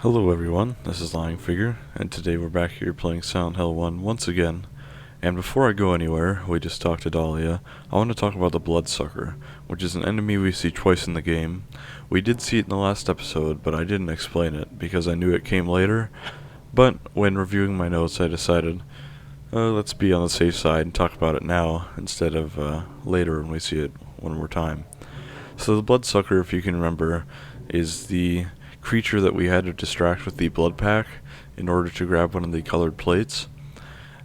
Hello everyone, this is Lying Figure, and today we're back here playing Silent Hill 1 once again. And before I go anywhere, we just talked to Dahlia, I want to talk about the Bloodsucker, which is an enemy we see twice in the game. We did see it in the last episode, but I didn't explain it, because I knew it came later. But when reviewing my notes, I decided, let's be on the safe side and talk about it now, instead of later when we see it one more time. So the Bloodsucker, if you can remember, is the creature that we had to distract with the blood pack in order to grab one of the colored plates.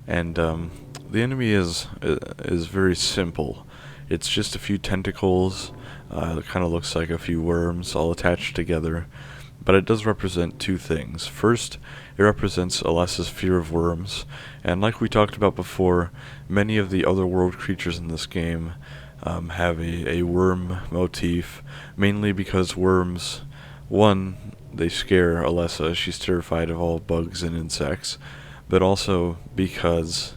And the enemy is very simple. It's just a few tentacles. It kind of looks like a few worms all attached together. But it does represent two things. First, it represents Alessa's fear of worms. And like we talked about before, many of the other world creatures in this game have a worm motif, mainly because worms, one, they scare Alessa, she's terrified of all bugs and insects, but also because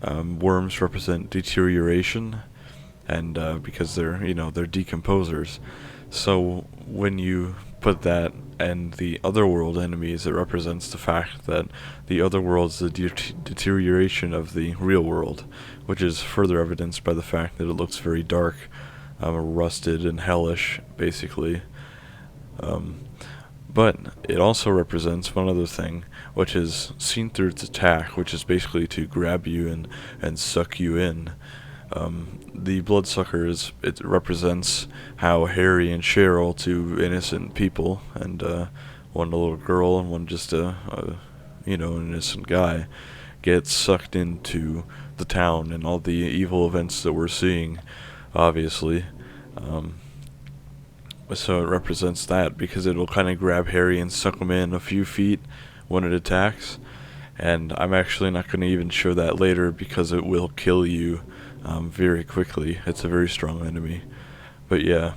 worms represent deterioration, and because they're decomposers. So when you put that and the otherworld enemies, it represents the fact that the otherworld's the deterioration of the real world, which is further evidenced by the fact that it looks very dark, rusted and hellish, basically. But it also represents one other thing, which is seen through its attack, which is basically to grab you and suck you in. The Bloodsucker it represents how Harry and Cheryl, two innocent people, and one a little girl and one just an innocent guy, get sucked into the town and all the evil events that we're seeing, obviously. So it represents that, because it'll kind of grab Harry and suck him in a few feet when it attacks. And I'm actually not going to even show that later, because it will kill you very quickly. It's a very strong enemy. But yeah.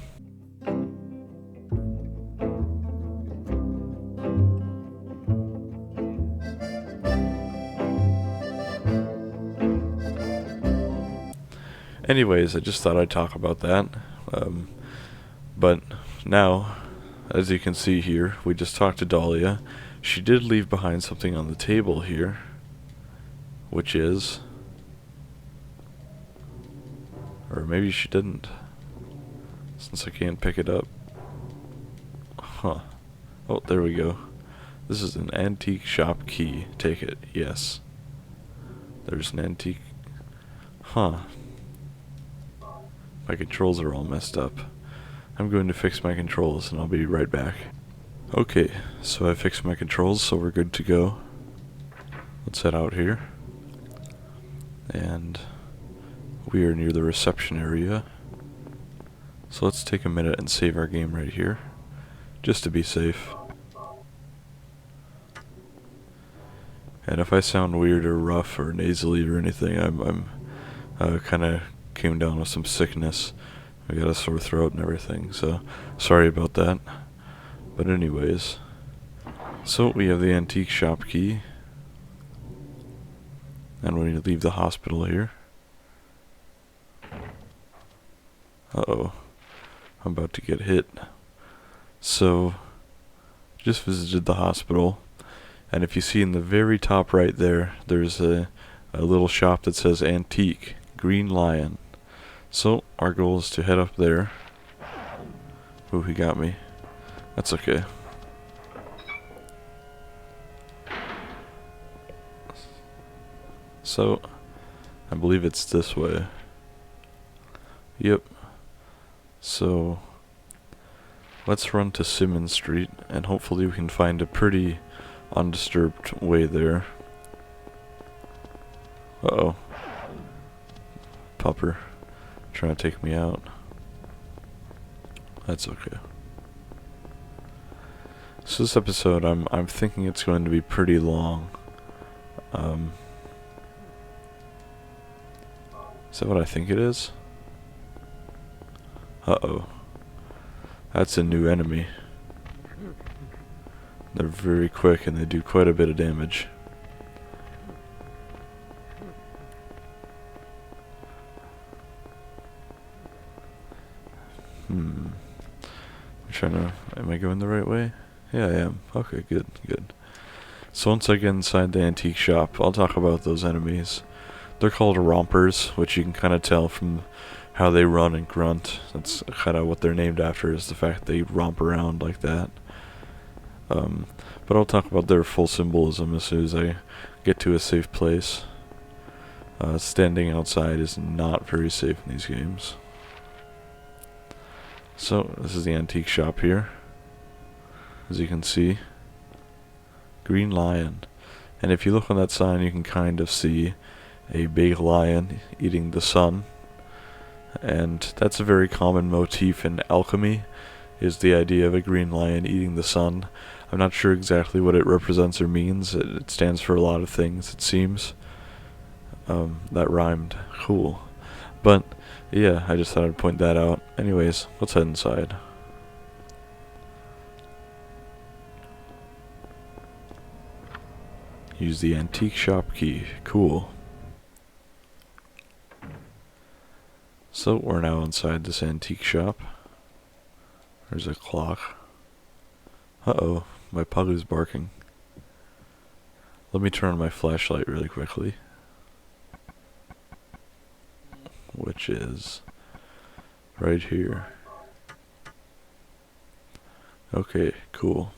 Anyways, I just thought I'd talk about that. But now, as you can see here, we just talked to Dahlia. She did leave behind something on the table here, which is, or maybe she didn't, since I can't pick it up. Huh. Oh, there we go. This is an antique shop key. Take it. Yes. There's an antique. Huh. My controls are all messed up. I'm going to fix my controls and I'll be right back. Okay, so I fixed my controls, so we're good to go. Let's head out here. And we are near the reception area. So let's take a minute and save our game right here, just to be safe. And if I sound weird or rough or nasally or anything, I'm kind of came down with some sickness. I got a sore throat and everything, so sorry about that. But anyways, so we have the antique shop key, and we need to leave the hospital here. Uh-oh, I'm about to get hit. So, just visited the hospital, and if you see in the very top right there, there's a little shop that says Antique, Green Lion. So, our goal is to head up there. Ooh, he got me. That's okay. So, I believe it's this way. Yep. So, let's run to Simmons Street, and hopefully we can find a pretty undisturbed way there. Uh-oh. Pupper. Trying to take me out. That's okay. So this episode, I'm thinking it's going to be pretty long. Is that what I think it is? Uh-oh. That's a new enemy. They're very quick and they do quite a bit of damage. I'm trying to... Am I going the right way? Yeah, I am. Okay, good, good. So once I get inside the antique shop, I'll talk about those enemies. They're called rompers, which you can kind of tell from how they run and grunt. That's kind of what they're named after, is the fact they romp around like that. Um, but I'll talk about their full symbolism as soon as I get to a safe place. Standing outside is not very safe in these games. So, this is the antique shop here. As you can see, green lion. And if you look on that sign, you can kind of see a big lion eating the sun. And that's a very common motif in alchemy, is the idea of a green lion eating the sun. I'm not sure exactly what it represents or means. It stands for a lot of things, it seems. That rhymed. Cool. But, yeah, I just thought I'd point that out. Anyways, let's head inside. Use the antique shop key. Cool. So, we're now inside this antique shop. There's a clock. Uh-oh, my pug is barking. Let me turn on my flashlight really quickly. Which is right here. Okay, cool.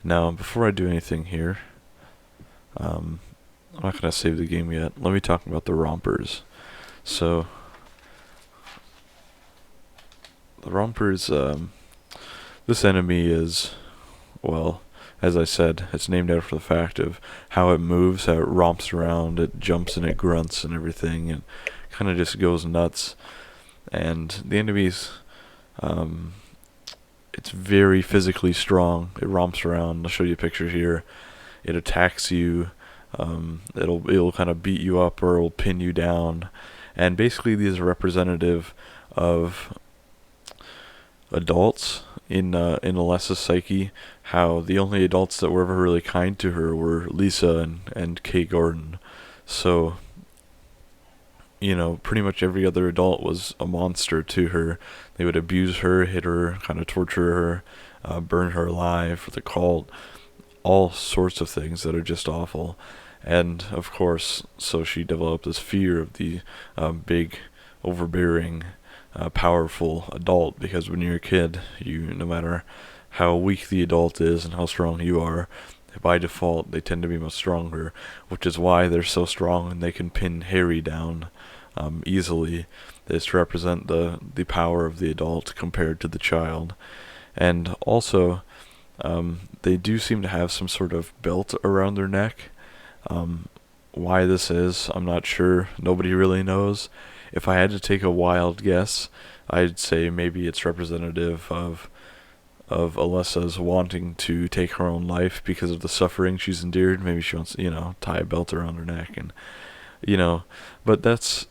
Now, before I do anything here, I'm not going to save the game yet. Let me talk about the rompers. So, the rompers, this enemy is, well, as I said, it's named after the fact of how it moves, how it romps around, it jumps and it grunts and everything, and kind of just goes nuts. And the enemy's, it's very physically strong. It romps around. I'll show you a picture here. It attacks you. It'll kind of beat you up or it'll pin you down. And basically these are representative of adults in Alessa's psyche, how the only adults that were ever really kind to her were Lisa and Kay Gordon. So, you know, pretty much every other adult was a monster to her. They would abuse her, hit her, kind of torture her, burn her alive for the cult, all sorts of things that are just awful. And, of course, so she developed this fear of the big, overbearing, powerful adult, because when you're a kid, no matter how weak the adult is and how strong you are, by default they tend to be much stronger, which is why they're so strong and they can pin Harry down easily, is to represent the power of the adult compared to the child. And also, they do seem to have some sort of belt around their neck. Why this is, I'm not sure. Nobody really knows. If I had to take a wild guess, I'd say maybe it's representative of Alessa's wanting to take her own life because of the suffering she's endured. Maybe she wants, tie a belt around her neck and, but that's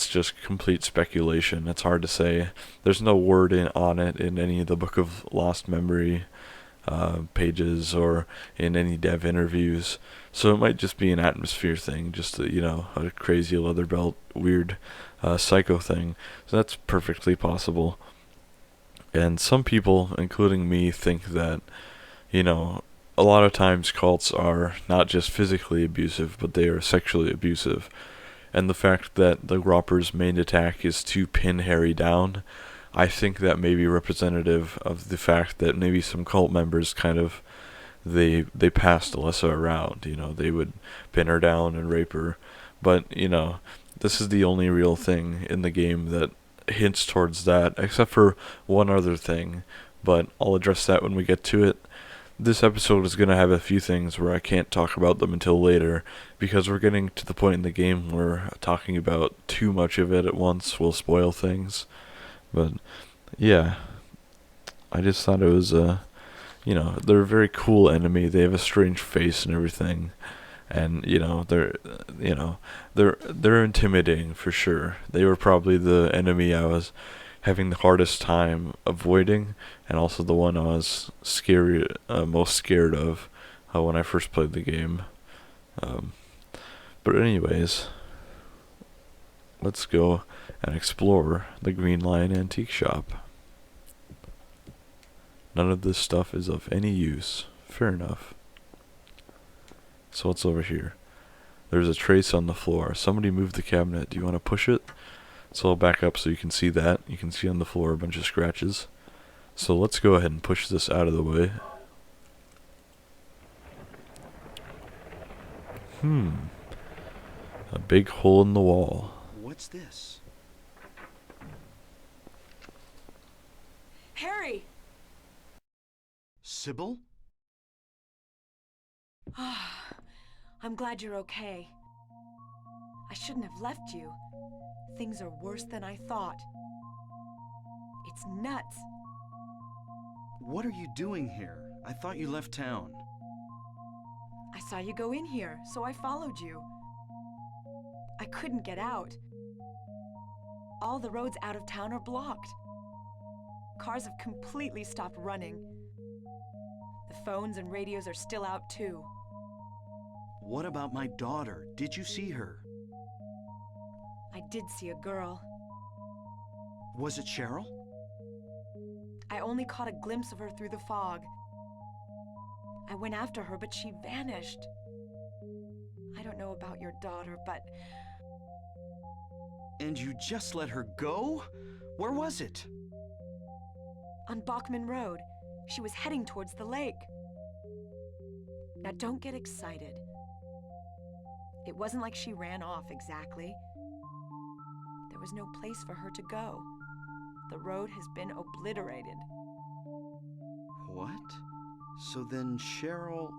just complete speculation. It's hard to say. There's no word on it in any of the Book of Lost Memory pages or in any dev interviews. So it might just be an atmosphere thing, just a crazy leather belt, weird psycho thing. So that's perfectly possible. And some people, including me, think that, a lot of times cults are not just physically abusive, but they are sexually abusive. And the fact that the Romper's main attack is to pin Harry down, I think that may be representative of the fact that maybe some cult members kind of, they passed Alessa around. They would pin her down and rape her. But, this is the only real thing in the game that hints towards that, except for one other thing, but I'll address that when we get to it. This episode is going to have a few things where I can't talk about them until later, because we're getting to the point in the game where talking about too much of it at once will spoil things. But, yeah, I just thought it was, they're a very cool enemy. They have a strange face and everything. And they're intimidating for sure. They were probably the enemy I was having the hardest time avoiding, and also the one I was most scared of when I first played the game. But anyways, let's go and explore the Green Lion Antique Shop. None of this stuff is of any use. Fair enough. So what's over here? There's a trace on the floor. Somebody moved the cabinet. Do you want to push it? So I'll back up so you can see that. You can see on the floor a bunch of scratches. So let's go ahead and push this out of the way. A big hole in the wall. What's this? Harry! Sybil? I'm glad you're okay. I shouldn't have left you. Things are worse than I thought. It's nuts. What are you doing here? I thought you left town. I saw you go in here, so I followed you. I couldn't get out. All the roads out of town are blocked. Cars have completely stopped running. The phones and radios are still out too. What about my daughter? Did you see her? I did see a girl. Was it Cheryl? I only caught a glimpse of her through the fog. I went after her, but she vanished. I don't know about your daughter, but... And you just let her go? Where was it? On Bachman Road. She was heading towards the lake. Now don't get excited. It wasn't like she ran off exactly. There was no place for her to go. The road has been obliterated. What? So then Cheryl...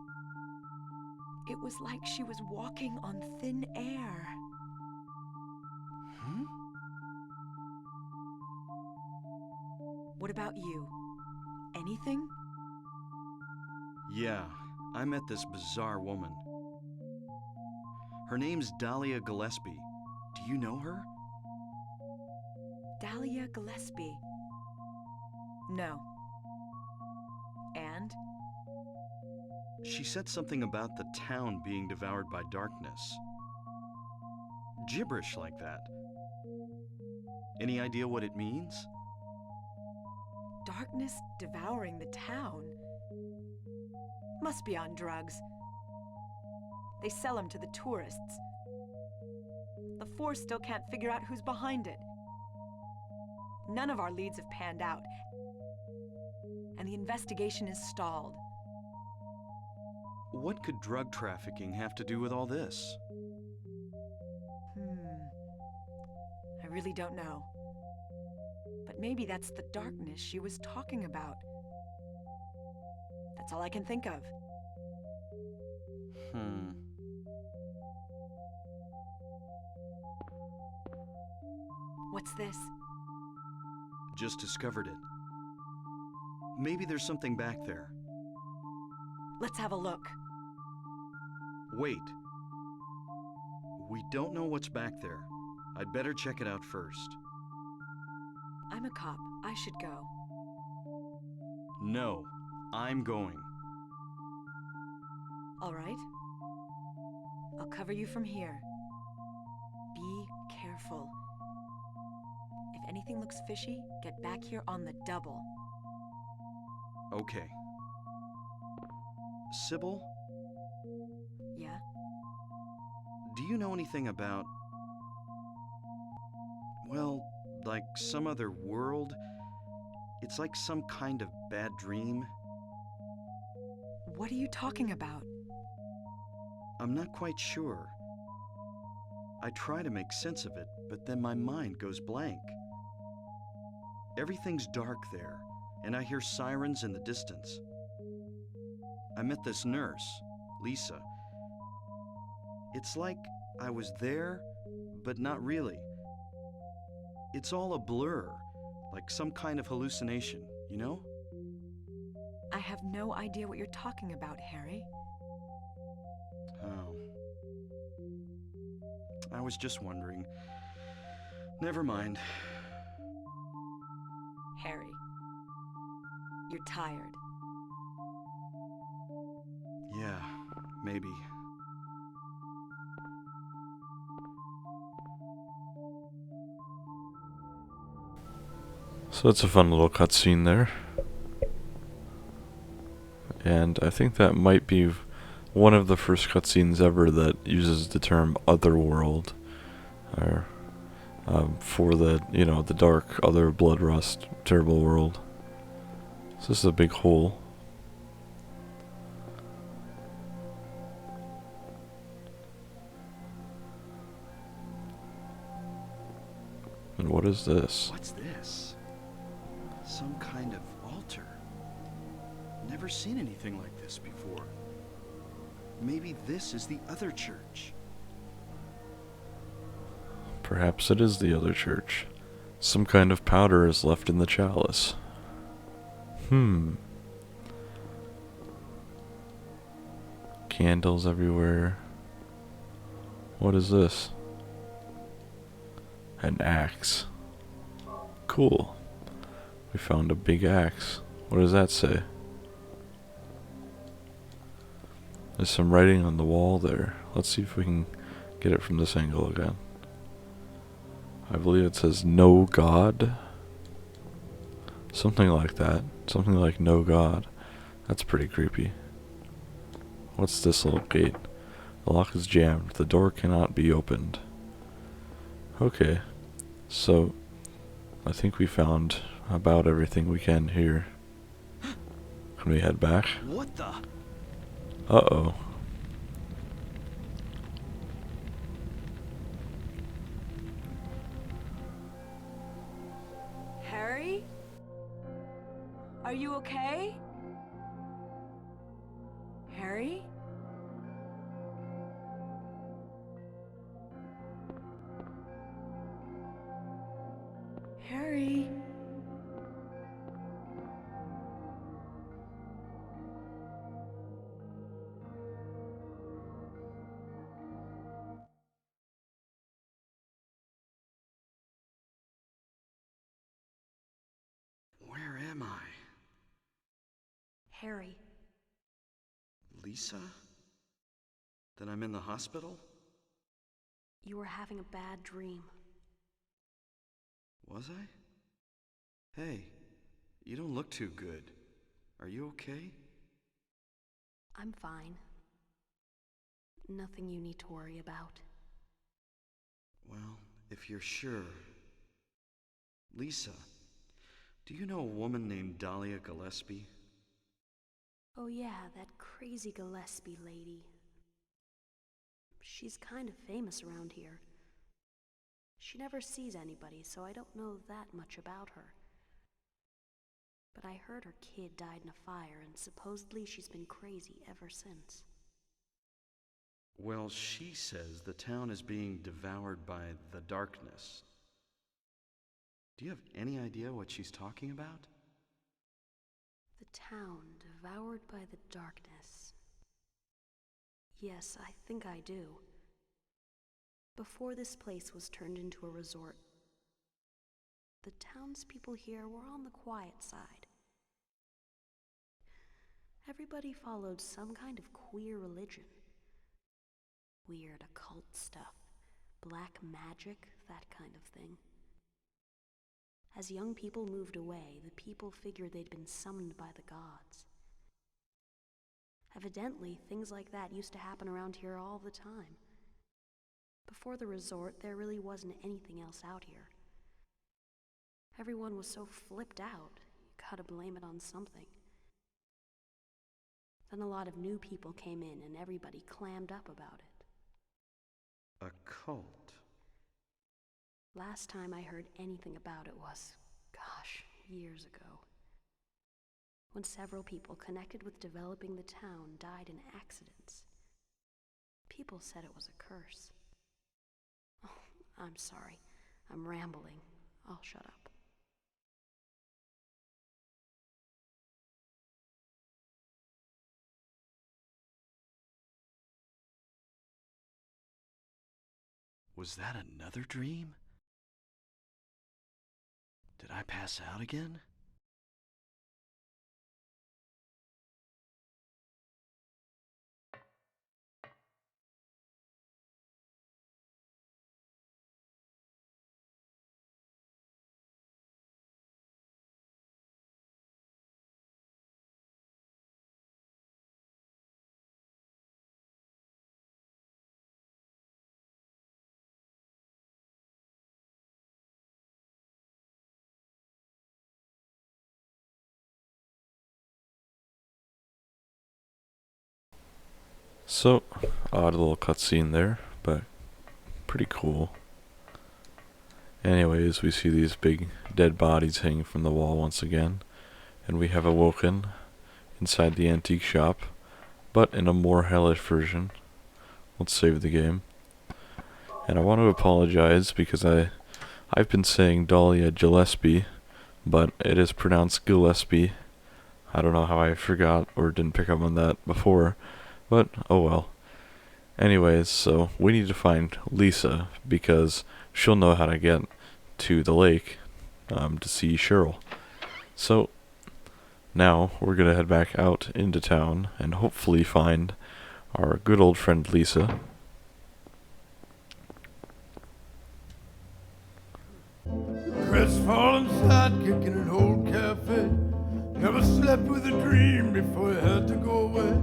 It was like she was walking on thin air. Hmm? What about you? Anything? Yeah, I met this bizarre woman. Her name's Dahlia Gillespie. Do you know her? Dahlia Gillespie. No. And? She said something about the town being devoured by darkness. Gibberish like that. Any idea what it means? Darkness devouring the town? Must be on drugs. They sell them to the tourists. The force still can't figure out who's behind it. None of our leads have panned out, and the investigation is stalled. What could drug trafficking have to do with all this? I really don't know. But maybe that's the darkness she was talking about. That's all I can think of. What's this? Just discovered it. Maybe there's something back there. Let's have a look. Wait. We don't know what's back there. I'd better check it out first. I'm a cop. I should go. No, I'm going. All right. I'll cover you from here. Be careful. If anything looks fishy, get back here on the double. Okay. Sybil, Yeah? do you know anything about... well, like some other world? It's like some kind of bad dream. What are you talking about? I'm not quite sure. I try to make sense of it, but then my mind goes blank. Everything's dark there, and I hear sirens in the distance. I met this nurse, Lisa. It's like I was there, but not really. It's all a blur, like some kind of hallucination, you know? I have no idea what you're talking about, Harry. Oh. I was just wondering. Never mind. Harry, you're tired. Yeah, maybe. So that's a fun little cutscene there. And I think that might be one of the first cutscenes ever that uses the term otherworld, or for the, the dark, other blood rust, terrible world. So this is a big hole. And what is this? What's this? Some kind of altar. Never seen anything like this before. Maybe this is the other church. Perhaps it is the other church. Some kind of powder is left in the chalice. Candles everywhere. What is this? An axe. Cool. We found a big axe. What does that say? There's some writing on the wall there. Let's see if we can get it from this angle again. I believe it says no God. Something like that. Something like no God. That's pretty creepy. What's this little gate? The lock is jammed. The door cannot be opened. Okay. So, I think we found about everything we can here. Can we head back? What the? Uh-oh. Harry? Are you okay? Harry? Harry? Where am I? Harry. Lisa? Then I'm in the hospital? You were having a bad dream. Was I? Hey, you don't look too good. Are you okay? I'm fine. Nothing you need to worry about. Well, if you're sure. Lisa, do you know a woman named Dahlia Gillespie? Oh yeah, that crazy Gillespie lady. She's kind of famous around here. She never sees anybody, so I don't know that much about her. But I heard her kid died in a fire, and supposedly she's been crazy ever since. Well, she says the town is being devoured by the darkness. Do you have any idea what she's talking about? The town devoured by the darkness. Yes, I think I do. Before this place was turned into a resort, the townspeople here were on the quiet side. Everybody followed some kind of queer religion. Weird occult stuff, black magic, that kind of thing. As young people moved away, the people figured they'd been summoned by the gods. Evidently, things like that used to happen around here all the time. Before the resort, there really wasn't anything else out here. Everyone was so flipped out, you gotta blame it on something. Then a lot of new people came in and everybody clammed up about it. A cult. Last time I heard anything about it was, years ago. When several people connected with developing the town died in accidents. People said it was a curse. Oh, I'm sorry. I'm rambling. I'll shut up. Was that another dream? Did I pass out again? So, odd little cutscene there, but pretty cool. Anyways, we see these big dead bodies hanging from the wall once again, and we have awoken inside the antique shop, but in a more hellish version. Let's save the game. And I want to apologize because I've been saying Dahlia Gillespie, but it is pronounced Gillespie. I don't know how I forgot or didn't pick up on that before, but oh well. Anyways, so we need to find Lisa because she'll know how to get to the lake to see Cheryl. So now we're gonna head back out into town and hopefully find our good old friend Lisa. Crestfallen sidekick in an old cafe. Never slept with a dream before he had to go away.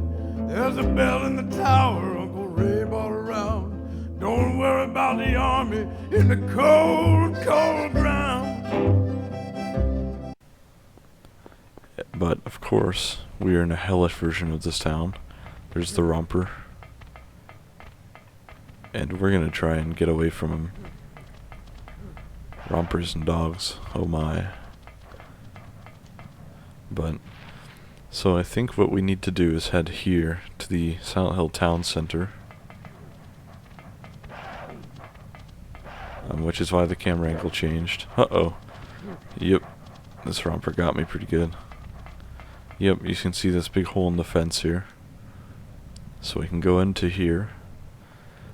There's a bell in the tower Uncle Ray brought around. Don't worry about the army in the cold, cold ground. But of course, we are in a hellish version of this town. There's the Romper. And we're gonna try and get away from him. Rompers and dogs, oh my. But, so I think what we need to do is head here to the Silent Hill Town Center. Which is why the camera angle changed. Uh-oh. Yep, this Romper got me pretty good. Yep, you can see this big hole in the fence here. So we can go into here,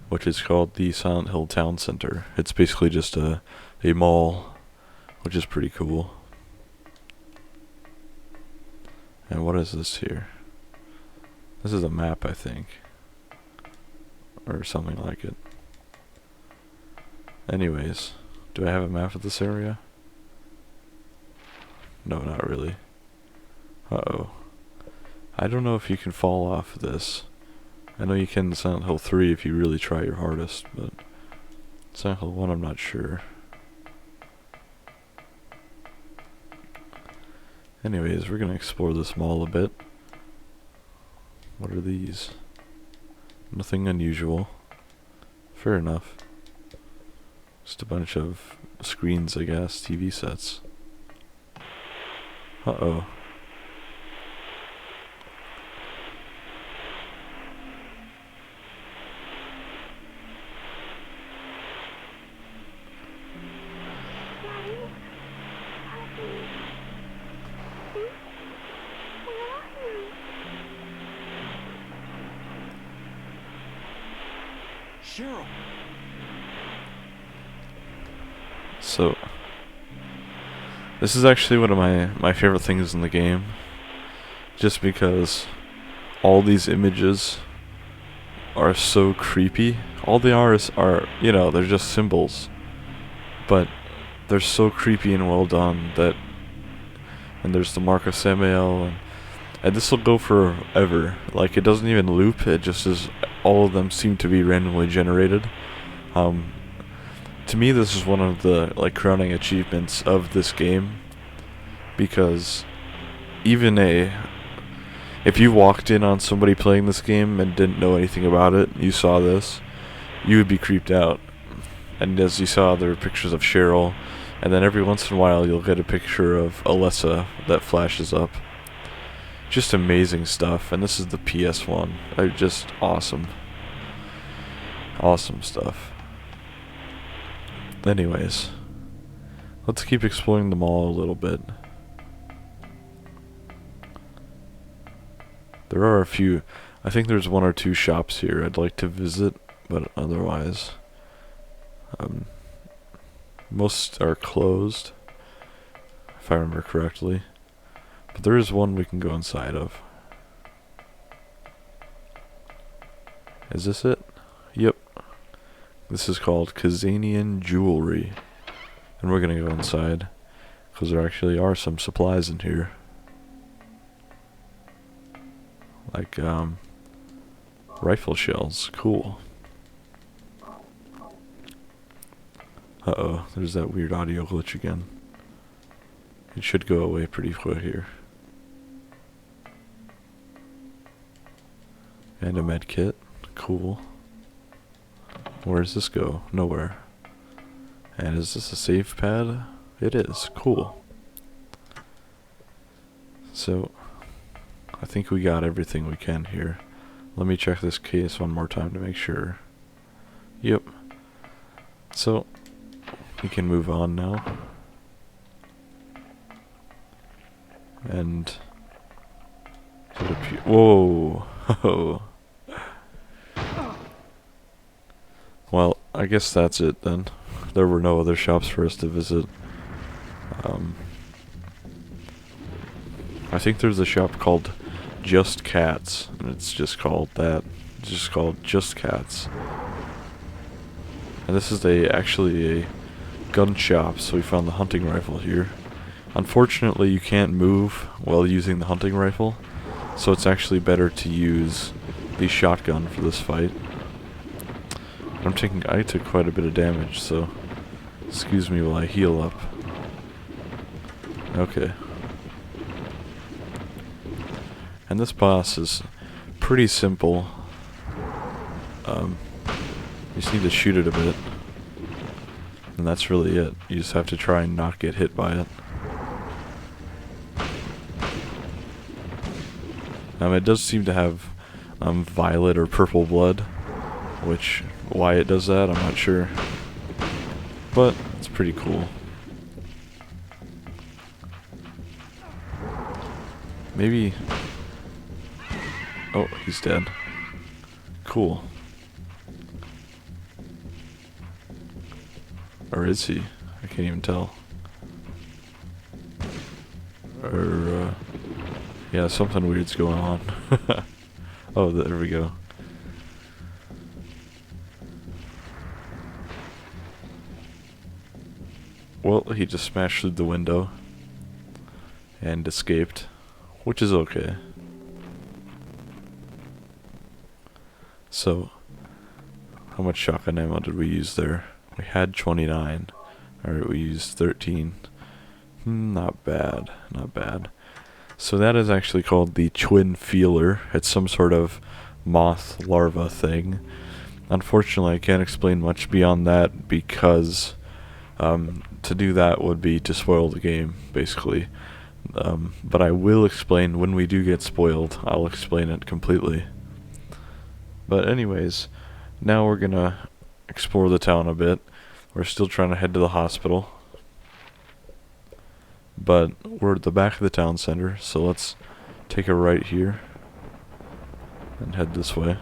which is called the Silent Hill Town Center. It's basically just a mall, which is pretty cool. And what is this here? This is a map, I think. Or something like it. Anyways, do I have a map of this area? No, not really. Uh-oh. I don't know if you can fall off of this. I know you can in Silent Hill 3 if you really try your hardest, but Silent Hill 1 I'm not sure. Anyways, we're gonna explore this mall a bit. What are these? Nothing unusual. Fair enough. Just a bunch of screens, I guess, TV sets. Uh-oh. Cheryl! So, this is actually one of my favorite things in the game. Just because all these images are so creepy. All they are, you know, they're just symbols. But they're so creepy and well done that... And there's the Mark of Samael, and this will go forever. Like, it doesn't even loop, it just is... All of them seem to be randomly generated. To me, this is one of the crowning achievements of this game, because even if you walked in on somebody playing this game and didn't know anything about it, you saw this, you would be creeped out. And as you saw, there were pictures of Cheryl, and then every once in a while you'll get a picture of Alessa that flashes up. Just amazing stuff, and this is the PS1. Just awesome. Awesome stuff. Anyways, let's keep exploring the mall a little bit. There are a few, I think there's one or two shops here I'd like to visit, but otherwise, most are closed, if I remember correctly. But there is one we can go inside of. Is this it? Yep. This is called Kazanian Jewelry. And we're gonna go inside, because there actually are some supplies in here. Like, rifle shells. Cool. Uh-oh, there's that weird audio glitch again. It should go away pretty quick here. And a med kit. Cool. Where does this go? Nowhere. And is this a save pad? It is. Cool. So, I think we got everything we can here. Let me check this case one more time to make sure. Yep. So, we can move on now. And... whoa! Well, I guess that's it then. There were no other shops for us to visit. I think there's a shop called Just Cats, and it's just called that. It's just called Just Cats. And this is actually a gun shop, so we found the hunting rifle here. Unfortunately, you can't move while using the hunting rifle, so it's actually better to use the shotgun for this fight. I took quite a bit of damage, so excuse me while I heal up. Okay. And this boss is pretty simple. You just need to shoot it a bit. And that's really it. You just have to try and not get hit by it. It does seem to have violet or purple blood, which, why it does that, I'm not sure. But it's pretty cool. Maybe... Oh, he's dead. Cool. Or is he? I can't even tell. Or, yeah, something weird's going on. Oh, there we go. Well, he just smashed through the window and escaped, which is okay. So, how much shotgun ammo did we use there? We had 29. Alright, we used 13. Not bad, not bad. So that is actually called the Twin Feeler. It's some sort of moth larva thing. Unfortunately, I can't explain much beyond that because to do that would be to spoil the game, basically. But I will explain when we do get spoiled. I'll explain it completely. But anyways, now we're gonna explore the town a bit. We're still trying to head to the hospital. But we're at the back of the town center, so let's take a right here and head this way.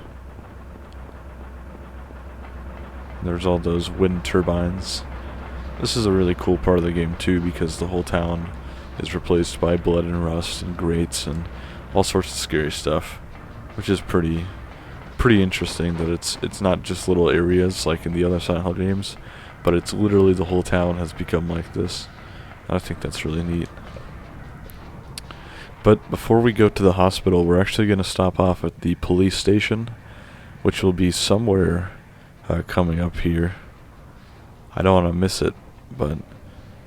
There's all those wind turbines. This is a really cool part of the game too, because the whole town is replaced by blood and rust and grates and all sorts of scary stuff, which is pretty interesting that it's not just little areas like in the other Silent Hill games, but it's literally the whole town has become like this. I think that's really neat. But before we go to the hospital, we're actually going to stop off at the police station, which will be somewhere coming up here. I don't want to miss it, but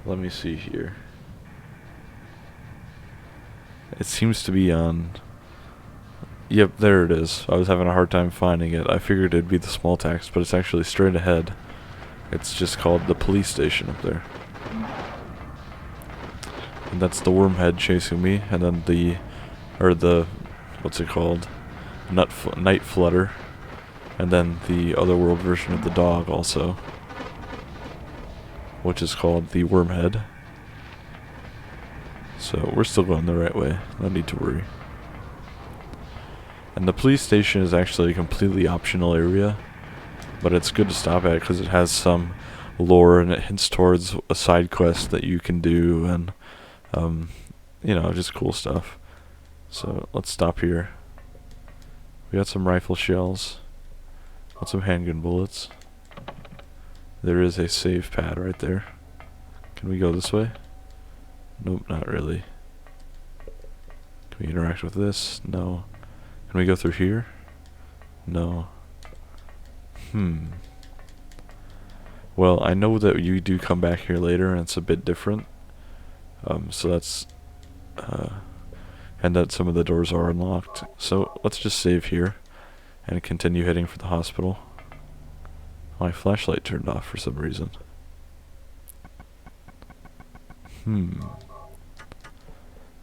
let me see here. It seems to be on... Yep, there it is. I was having a hard time finding it. I figured it'd be the small text, but it's actually straight ahead. It's just called the police station up there. And that's the wormhead chasing me, and then what's it called? Night Flutter. And then the otherworld version of the dog also, which is called the Wormhead. So we're still going the right way, no need to worry. And the police station is actually a completely optional area, but it's good to stop at because it has some lore and it hints towards a side quest that you can do, and you know, just cool stuff. So let's stop here. We got some rifle shells, got some handgun bullets. There is a save pad right there. Can we go this way? Nope, not really. Can we interact with this? No. Can we go through here? No. Well, I know that you do come back here later and it's a bit different. So that's... and that some of the doors are unlocked. So let's just save here. and continue heading for the hospital. My flashlight turned off for some reason.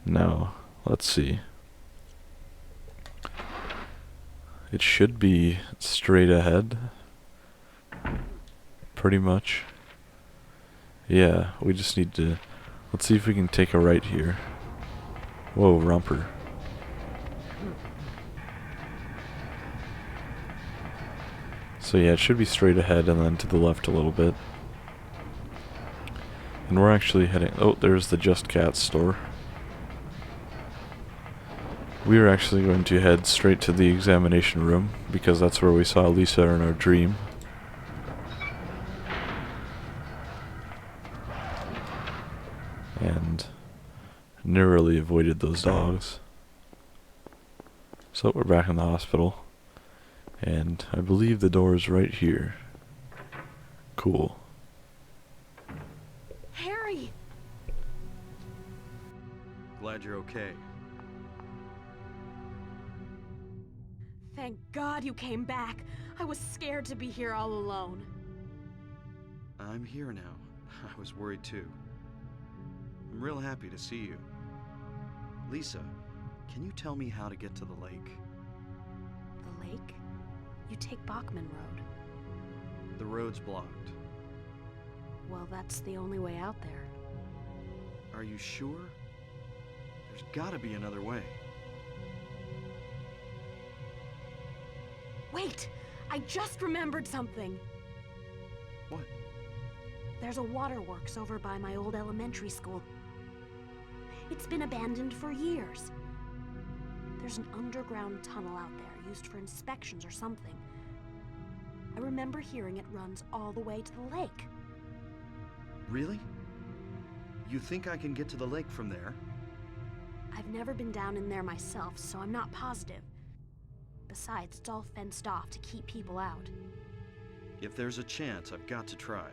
Now, let's see. It should be straight ahead. Pretty much. Yeah, we just need to... Let's see if we can take a right here. Whoa, Romper. So yeah, it should be straight ahead and then to the left a little bit. And we're actually heading... Oh, there's the Just Cats store. We are actually going to head straight to the examination room, because that's where we saw Lisa in our dream. And narrowly avoided those dogs. So we're back in the hospital. And I believe the door is right here. Cool. Harry! Glad you're okay. Thank God you came back. I was scared to be here all alone. I'm here now. I was worried too. I'm real happy to see you. Lisa, can you tell me how to get to the lake? The lake? You take Bachman Road. The road's blocked. Well, that's the only way out there. Are you sure? There's gotta be another way. Wait! I just remembered something! What? There's a waterworks over by my old elementary school. It's been abandoned for years. There's an underground tunnel out there used for inspections or something. I remember hearing it runs all the way to the lake. Really? You think I can get to the lake from there? I've never been down in there myself, so I'm not positive. Besides, it's all fenced off to keep people out. If there's a chance, I've got to try.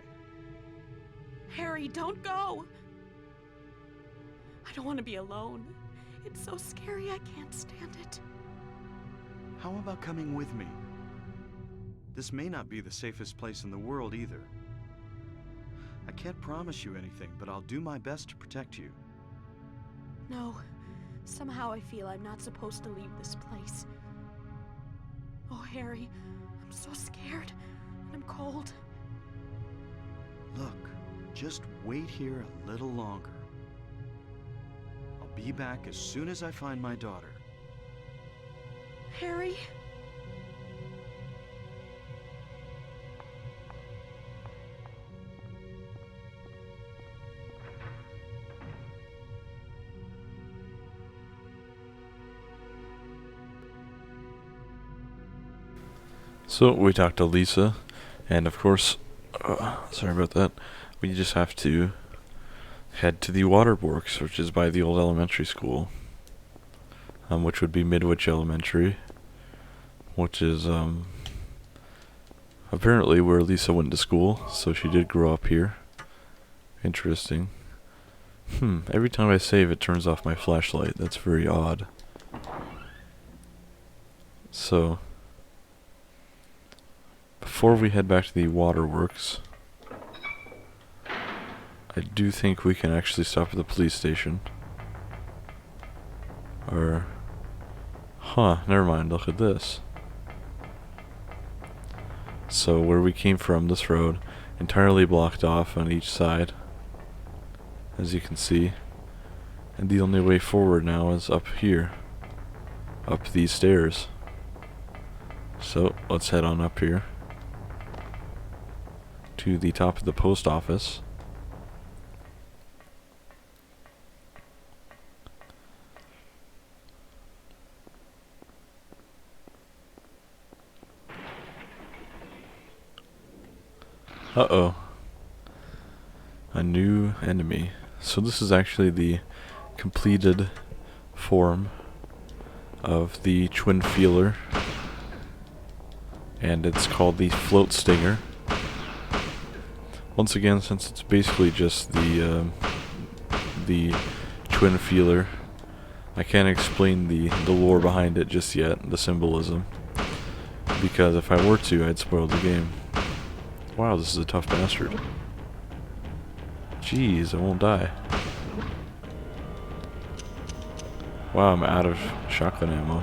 Harry, don't go! I don't want to be alone. It's so scary, I can't stand it. How about coming with me? This may not be the safest place in the world either. I can't promise you anything, but I'll do my best to protect you. No. Somehow I feel I'm not supposed to leave this place. Oh, Harry, I'm so scared, and I'm cold. Look, just wait here a little longer. I'll be back as soon as I find my daughter. Harry? So we talked to Lisa, and of course, sorry about that, we just have to head to the waterworks, which is by the old elementary school, which would be Midwich Elementary, which is apparently where Lisa went to school, so she did grow up here. Interesting. Every time I save it turns off my flashlight. That's very odd. So before we head back to the waterworks, I do think we can actually stop at the police station. Or... never mind, look at this. So where we came from, this road, entirely blocked off on each side, as you can see. And the only way forward now is up here. Up these stairs. So, let's head on up here to the top of the post office. Uh-oh. A new enemy. So this is actually the completed form of the twin feeler. And it's called the float stinger. Once again, since it's basically just the twin feeler, I can't explain the lore behind it just yet, the symbolism. because if I were to, I'd spoil the game. Wow, this is a tough bastard. Jeez, I won't die. Wow, I'm out of shotgun ammo.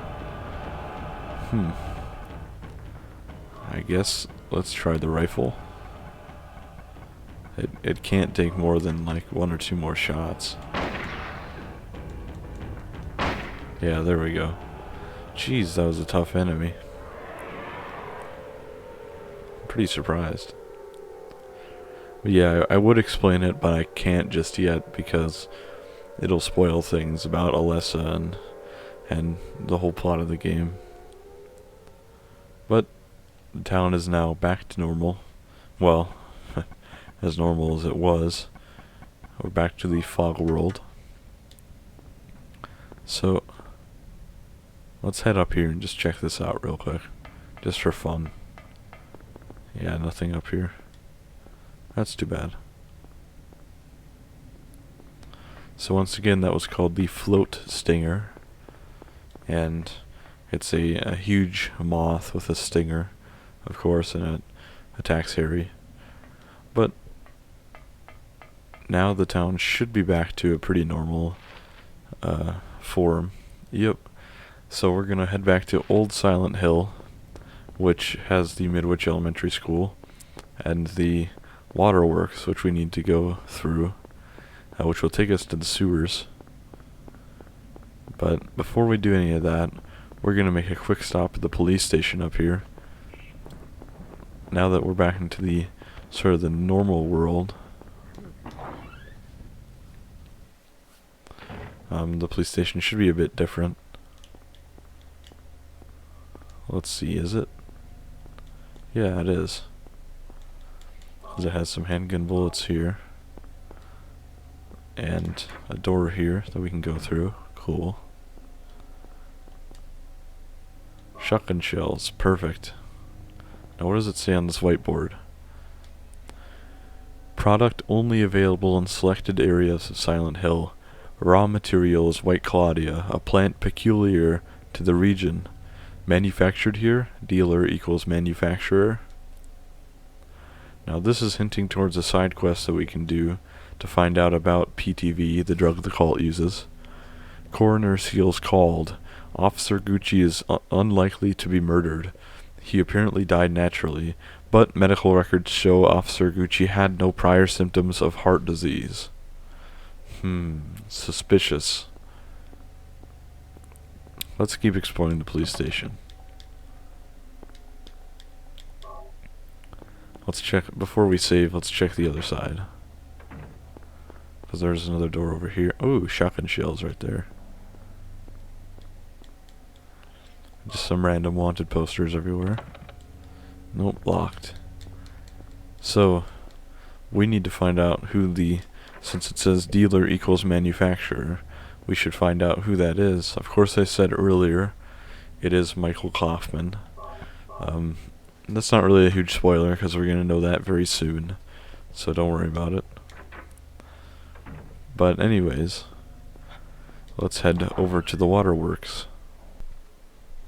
I guess let's try the rifle. It can't take more than like 1 or 2 more shots. Yeah, there we go. Jeez, that was a tough enemy. I'm pretty surprised. But yeah, I would explain it, but I can't just yet because it'll spoil things about Alessa and the whole plot of the game. But the town is now back to normal. Well, as normal as it was. We're back to the fog world. So, let's head up here and just check this out real quick. Just for fun. Yeah, nothing up here. That's too bad. So once again, that was called the Float Stinger. And it's a huge moth with a stinger, of course, and it attacks Harry. But now the town should be back to a pretty normal form. Yep. So we're gonna head back to Old Silent Hill, which has the Midwich Elementary School, and the waterworks, which we need to go through, which will take us to the sewers. But before we do any of that, we're gonna make a quick stop at the police station up here. Now that we're back into the sort of the normal world. The police station should be a bit different. Let's see, is it? Yeah, it is. 'Cause it has some handgun bullets here. And a door here that we can go through. Cool. Shotgun shells. Perfect. Now what does it say on this whiteboard? Product only available in selected areas of Silent Hill. Raw material is White Claudia, a plant peculiar to the region. Manufactured here, dealer equals manufacturer. Now this is hinting towards a side quest that we can do to find out about PTV, the drug the cult uses. Coroner seals called. Officer Gucci is unlikely to be murdered. He apparently died naturally, but medical records show Officer Gucci had no prior symptoms of heart disease. Suspicious. Let's keep exploring the police station. Let's check, before we save, let's check the other side. Because there's another door over here. Oh, shotgun shells right there. Just some random wanted posters everywhere. Nope, locked. So, we need to find out who the, since it says dealer equals manufacturer, we should find out who that is. Of course, I said earlier, it is Michael Kaufman. That's not really a huge spoiler, because we're going to know that very soon. So don't worry about it. But anyways, let's head over to the waterworks.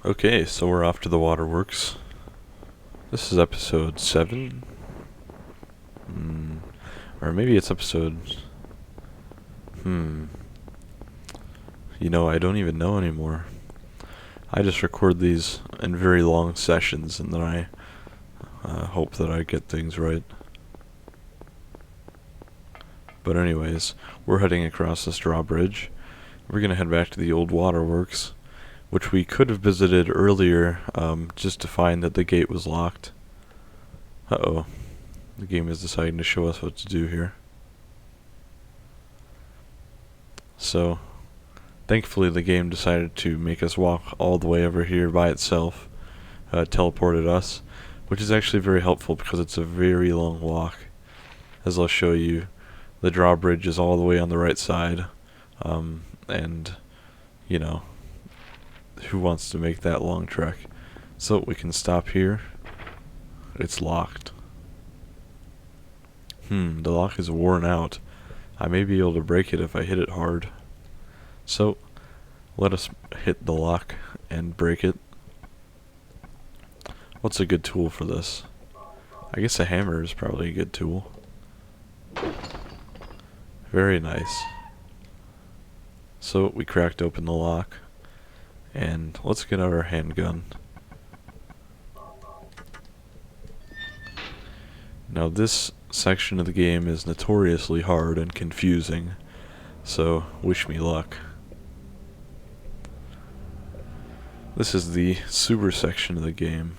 Okay, so we're off to the waterworks. This is episode 7? Or maybe it's episode... You know, I don't even know anymore. I just record these in very long sessions, and then I hope that I get things right. But anyways, we're heading across this drawbridge. We're gonna head back to the old waterworks, which we could have visited earlier, just to find that the gate was locked. Uh-oh. The game is deciding to show us what to do here. So, thankfully the game decided to make us walk all the way over here by itself. Teleported us, which is actually very helpful because it's a very long walk. As I'll show you, the drawbridge is all the way on the right side, and, you know, who wants to make that long trek? So we can stop here. It's locked. The lock is worn out. I may be able to break it if I hit it hard. So, let us hit the lock and break it. What's a good tool for this? I guess a hammer is probably a good tool. Very nice. So we cracked open the lock, and let's get out our handgun. Now this section of the game is notoriously hard and confusing, so wish me luck. This is the sewer section of the game.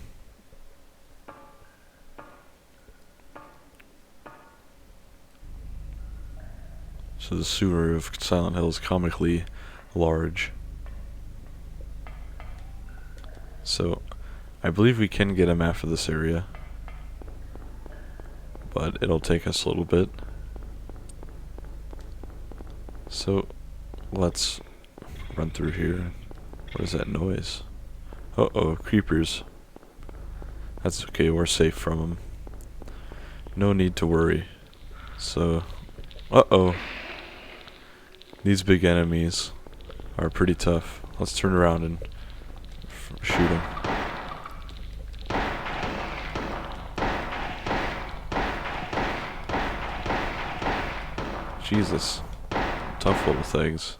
So the sewer of Silent Hill is comically large. So I believe we can get a map of this area, but it'll take us a little bit. So let's run through here. What is that noise? Uh-oh, creepers. That's okay, we're safe from them. No need to worry. So, uh-oh. These big enemies are pretty tough. Let's turn around and shoot them. Jesus. Tough little things.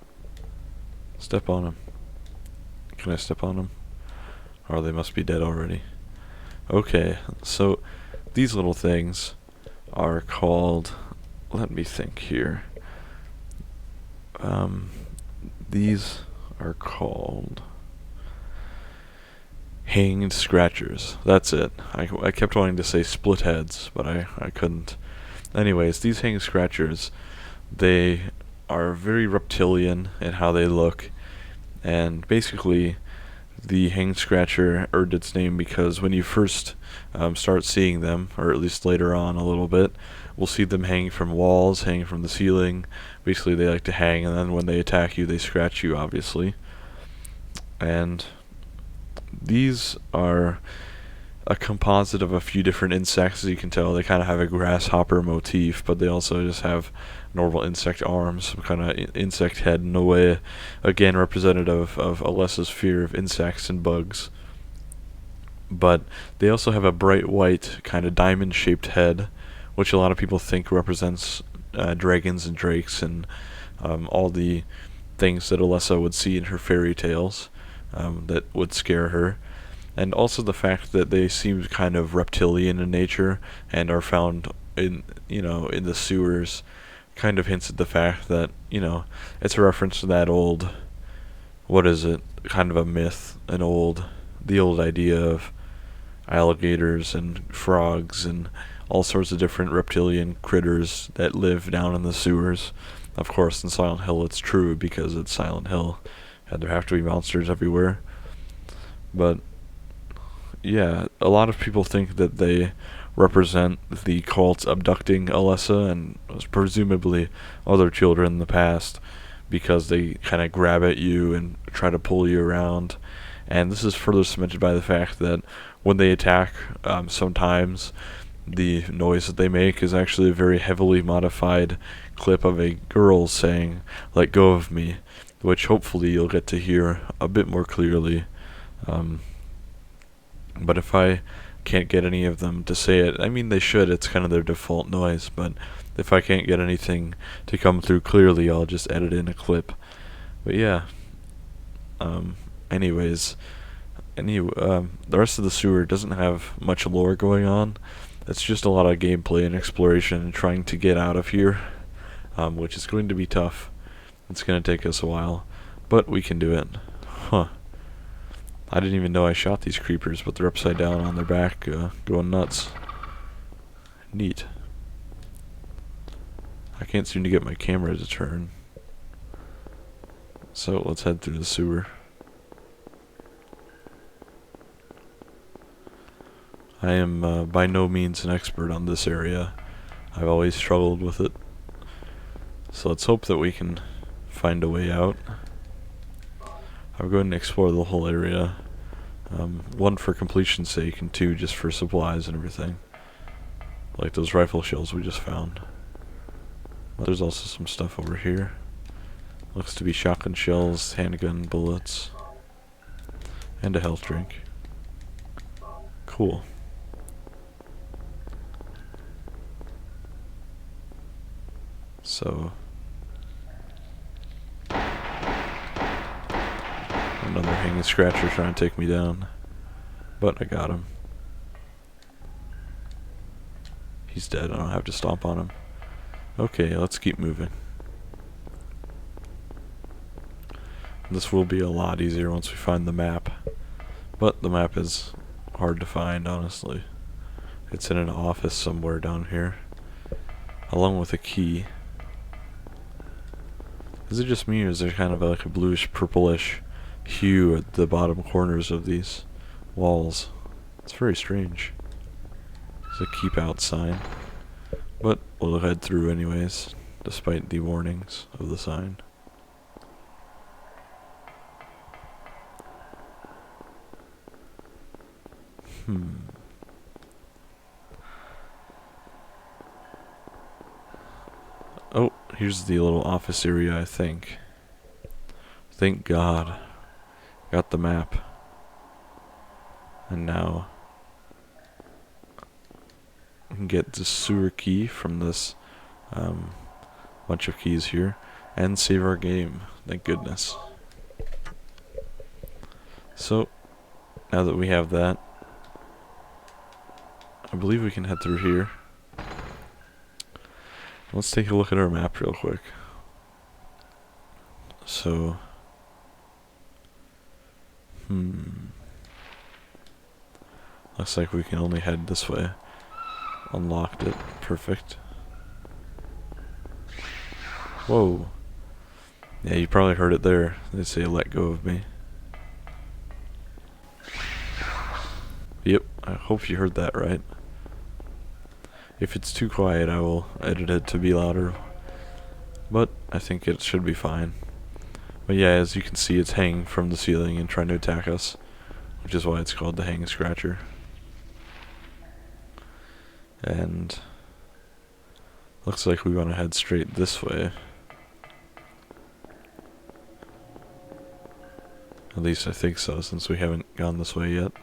Step on them. Can I step on them? Or they must be dead already. Okay, so these little things are called... Let me think here. These are called hanged scratchers. That's it. I kept wanting to say split heads, but I couldn't. Anyways, these hanged scratchers, they are very reptilian in how they look, and basically the hanged scratcher earned its name because when you first start seeing them, or at least later on a little bit, we'll see them hanging from walls, hanging from the ceiling. Basically they like to hang, and then when they attack you they scratch you, obviously. And these are a composite of a few different insects. As you can tell, they kind of have a grasshopper motif, but they also just have normal insect arms, some kind of insect head in a way, again representative of Alessa's fear of insects and bugs. But they also have a bright white kind of diamond shaped head, which a lot of people think represents dragons and drakes and all the things that Alessa would see in her fairy tales that would scare her. And also the fact that they seem kind of reptilian in nature and are found in the sewers kind of hints at the fact that, it's a reference to that old, what is it, kind of a myth, the old idea of alligators and frogs and all sorts of different reptilian critters that live down in the sewers. Of course, in Silent Hill it's true because it's Silent Hill, and there have to be monsters everywhere. But yeah, a lot of people think that they represent the cult abducting Alessa and presumably other children in the past, because they kind of grab at you and try to pull you around. And this is further cemented by the fact that when they attack, sometimes the noise that they make is actually a very heavily modified clip of a girl saying, "Let go of me," which hopefully you'll get to hear a bit more clearly. But if I can't get any of them to say it, I mean they should, it's kind of their default noise, but if I can't get anything to come through clearly, I'll just edit in a clip. But yeah, anyways, the rest of the sewer doesn't have much lore going on. It's just a lot of gameplay and exploration and trying to get out of here, which is going to be tough. It's going to take us a while, but we can do it. Huh. I didn't even know I shot these creepers, but they're upside down on their back, going nuts. Neat. I can't seem to get my camera to turn. So let's head through the sewer. I am by no means an expert on this area. I've always struggled with it. So let's hope that we can find a way out. I'm going to explore the whole area. One, for completion's sake, and two, just for supplies and everything. Like those rifle shells we just found. There's also some stuff over here. Looks to be shotgun shells, handgun bullets, and a health drink. Cool. So another hanging scratcher trying to take me down, but I got him. He's dead. I don't have to stomp on him. Okay, let's keep moving. This will be a lot easier once we find the map, but the map is hard to find, honestly. It's in an office somewhere down here, along with a key. Is it just me, or is there kind of like a bluish purplish hue at the bottom corners of these walls? It's very strange. There's a keep out sign, but we'll head through anyways, despite the warnings of the sign. Oh, here's the little office area, I think. Thank God. Got the map. And now we can get the sewer key from this bunch of keys here and save our game. Thank goodness. So, now that we have that, I believe we can head through here. Let's take a look at our map real quick. So, looks like we can only head this way. Unlocked it. Perfect. Whoa. Yeah, you probably heard it there. They say let go of me. Yep, I hope you heard that right. If it's too quiet, I will edit it to be louder. But I think it should be fine. But yeah, as you can see, it's hanging from the ceiling and trying to attack us, which is why it's called the hanging scratcher. And looks like we want to head straight this way. At least I think so, since we haven't gone this way yet.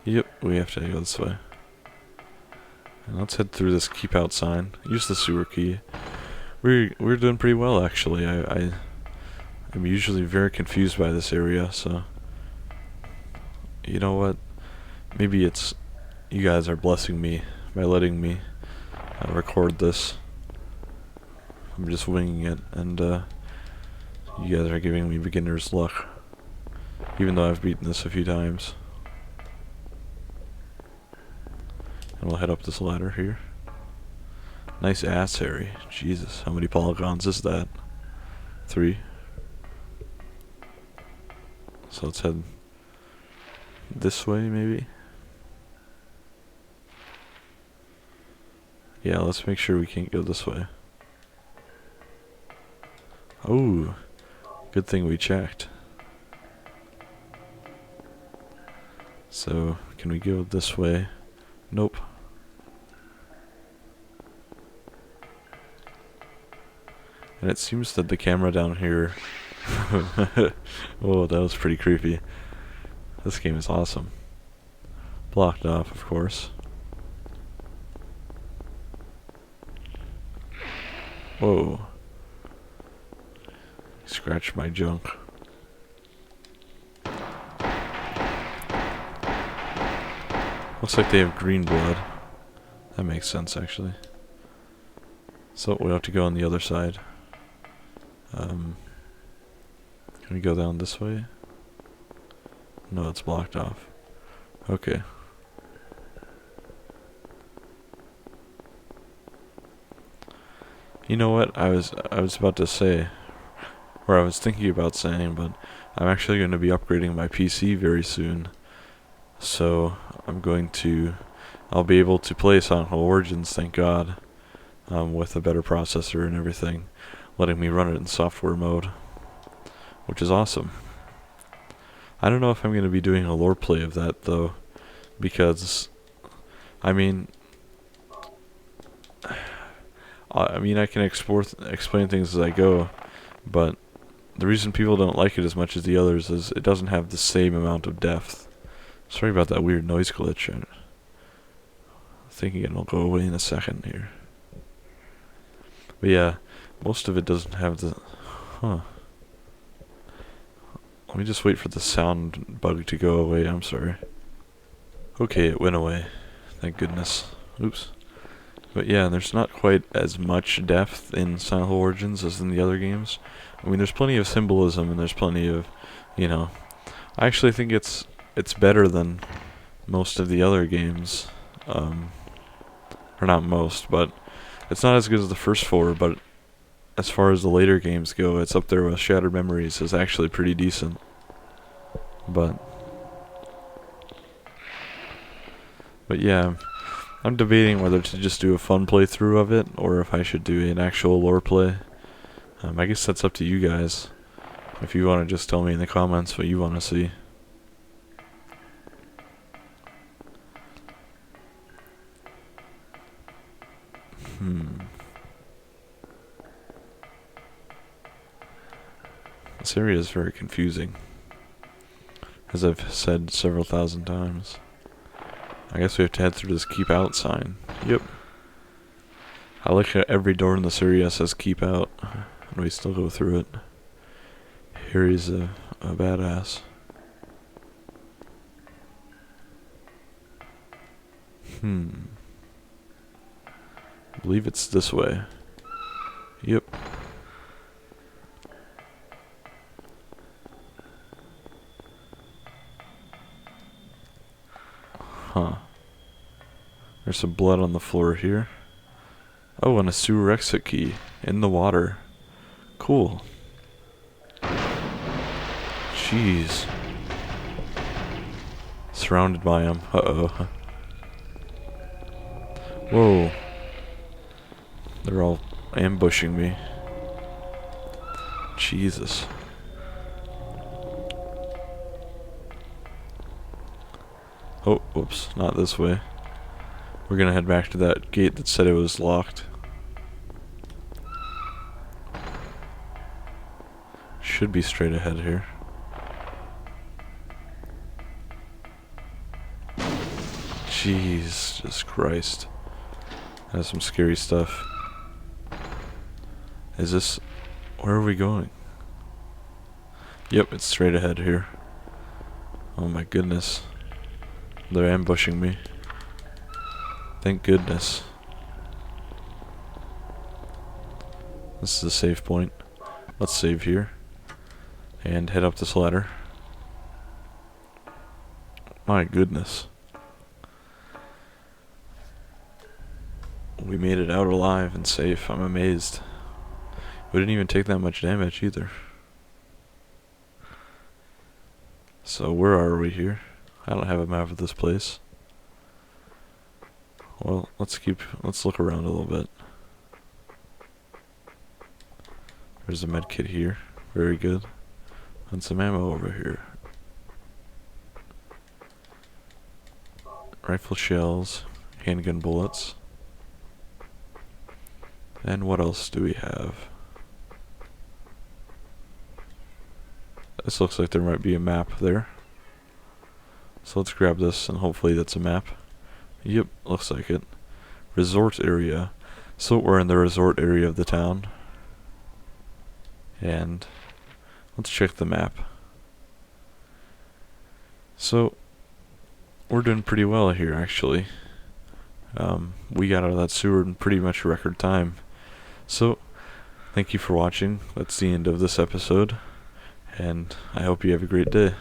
Yep, we have to go this way. And let's head through this keep out sign. Use the sewer key. We're doing pretty well, actually. I'm usually very confused by this area, so you know what? Maybe it's you guys are blessing me by letting me record this. I'm just winging it, and you guys are giving me beginner's luck, even though I've beaten this a few times. And we'll head up this ladder here. Nice ass, Harry. Jesus, how many polygons is that? 3. So let's head this way, maybe? Yeah, let's make sure we can't go this way. Oh, good thing we checked. So, can we go this way? Nope. And it seems that the camera down here... Whoa, that was pretty creepy. This game is awesome. Blocked off, of course. Whoa. Scratch my junk. Looks like they have green blood. That makes sense, actually. So we have to go on the other side. Can we go down this way? No, it's blocked off. Okay. You know what? I was about to say, or I was thinking about saying, but I'm actually going to be upgrading my PC very soon. So I'll be able to play Silent Hill Origins, thank God, with a better processor and everything, letting me run it in software mode, which is awesome. I don't know if I'm going to be doing a lore play of that, though, because, I mean, I can explain things as I go, but the reason people don't like it as much as the others is it doesn't have the same amount of depth. Sorry about that weird noise glitch. I'm thinking it'll go away in a second here. But yeah, most of it doesn't have the... Huh. Let me just wait for the sound bug to go away. I'm sorry. Okay, it went away. Thank goodness. Oops. But yeah, there's not quite as much depth in Silent Hill Origins as in the other games. I mean, there's plenty of symbolism and there's plenty of, you know... I actually think it's better than most of the other games. Or not most, but it's not as good as the first 4, but as far as the later games go, it's up there with Shattered Memories. It's actually pretty decent. But yeah, I'm debating whether to just do a fun playthrough of it, or if I should do an actual lore play. I guess that's up to you guys. If you want to just tell me in the comments what you want to see. This area is very confusing, as I've said several thousand times. I guess we have to head through this keep out sign. Yep. I like how every door in this area says keep out, and we still go through it. Harry's a badass. I believe it's this way. Yep. Huh. There's some blood on the floor here. Oh, and a sewer exit key in the water. Cool. Jeez. Surrounded by them. Uh-oh. Whoa. They're all ambushing me. Jesus. Oh, whoops, not this way. We're gonna head back to that gate that said it was locked. Should be straight ahead here. Jesus Christ. That's some scary stuff. Is this... Where are we going? Yep, it's straight ahead here. Oh my goodness. They're ambushing me. Thank goodness. This is a save point. Let's save here. And head up this ladder. My goodness. We made it out alive and safe. I'm amazed. We didn't even take that much damage either. So where are we here? I don't have a map of this place. Well, let's look around a little bit. There's a med kit here. Very good. And some ammo over here. Rifle shells, handgun bullets. And what else do we have? This looks like there might be a map there. So let's grab this and hopefully that's a map. Yep, looks like it. Resort area. So we're in the resort area of the town. And let's check the map. So we're doing pretty well here actually. We got out of that sewer in pretty much record time. So thank you for watching. That's the end of this episode. And I hope you have a great day.